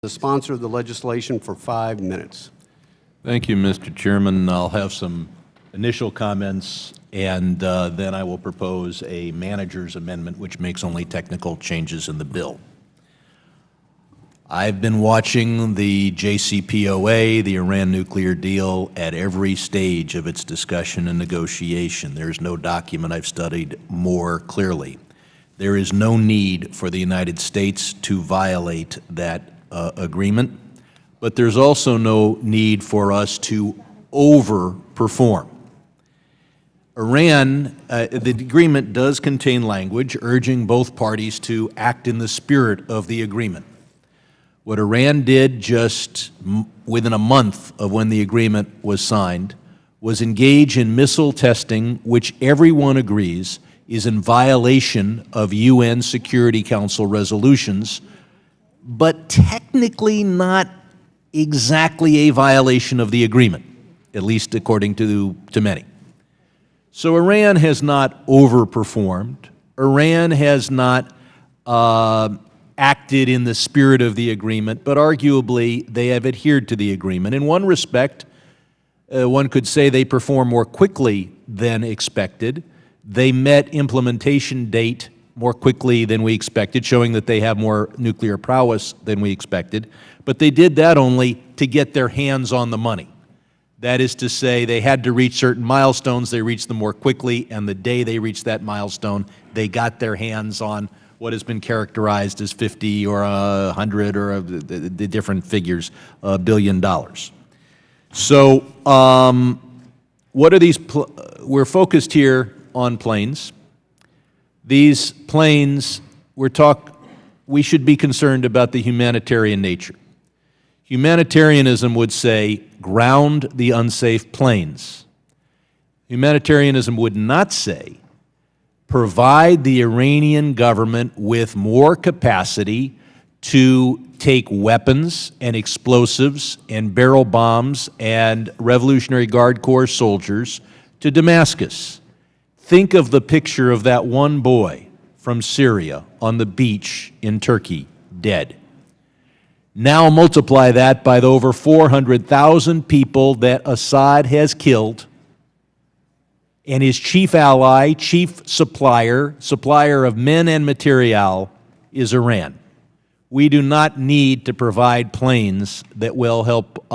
The sponsor of the legislation for 5 minutes. Thank you, Mr. Chairman. I'll have some initial comments, and then I will propose a manager's amendment which makes only technical changes in the bill. I've been watching the JCPOA, the Iran nuclear deal, at every stage of its discussion and negotiation. There's no document I've studied more clearly. There is no need for the United States to violate that agreement, but there's also no need for us to overperform. Iran, the agreement does contain language urging both parties to act in the spirit of the agreement. What Iran did just within a month of when the agreement was signed was engage in missile testing, which everyone agrees is in violation of UN Security Council resolutions, but technically not exactly a violation of the agreement, at least according to many. So Iran has not overperformed. Iran has not acted in the spirit of the agreement, but arguably they have adhered to the agreement. In one respect, one could say they perform more quickly than expected. They met implementation date more quickly than we expected, showing that they have more nuclear prowess than we expected. But they did that only to get their hands on the money. That is to say, they had to reach certain milestones. They reached them more quickly, and the day they reached that milestone, they got their hands on what has been characterized as 50 or 100 or the different figures, $1 billion. So what are these? We're focused here on planes. These planes, we should be concerned about the humanitarian nature. Humanitarianism would say, ground the unsafe planes. Humanitarianism would not say, provide the Iranian government with more capacity to take weapons and explosives and barrel bombs and Revolutionary Guard Corps soldiers to Damascus. Think of the picture of that one boy from Syria on the beach in Turkey, dead. Now multiply that by the over 400,000 people that Assad has killed, and his chief ally, chief supplier of men and material is Iran. We do not need to provide planes that will help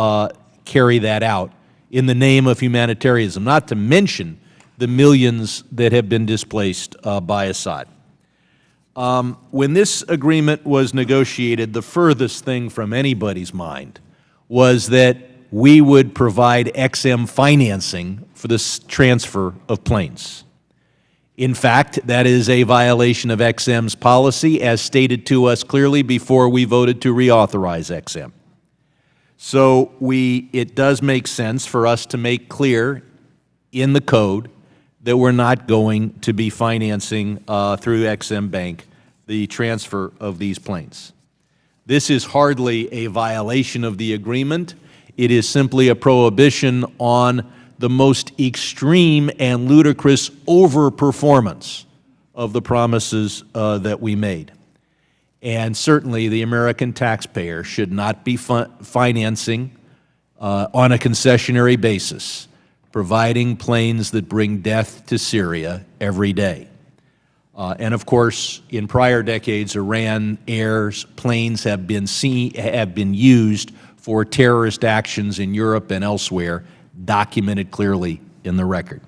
carry that out in the name of humanitarianism, not to mention the millions that have been displaced by Assad. When this agreement was negotiated, the furthest thing from anybody's mind was that we would provide XM financing for this transfer of planes. In fact, that is a violation of XM's policy, as stated to us clearly before we voted to reauthorize XM. So it does make sense for us to make clear in the code that we're not going to be financing through XM Bank the transfer of these planes. This is hardly a violation of the agreement. It is simply a prohibition on the most extreme and ludicrous overperformance of the promises that we made. And certainly the American taxpayer should not be financing on a concessionary basis, providing planes that bring death to Syria every day. And of course, in prior decades, Iran Air's planes have been used for terrorist actions in Europe and elsewhere, documented clearly in the record.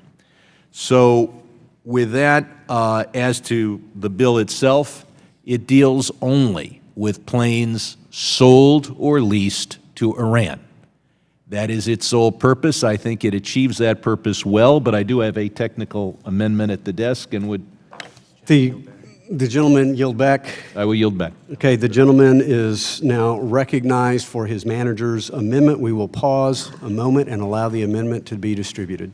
So with that, as to the bill itself, it deals only with planes sold or leased to Iran. That is its sole purpose. I think it achieves that purpose well, but I do have a technical amendment at the desk and would... The gentleman yield back. I will yield back. Okay, the gentleman is now recognized for his manager's amendment. We will pause a moment and allow the amendment to be distributed.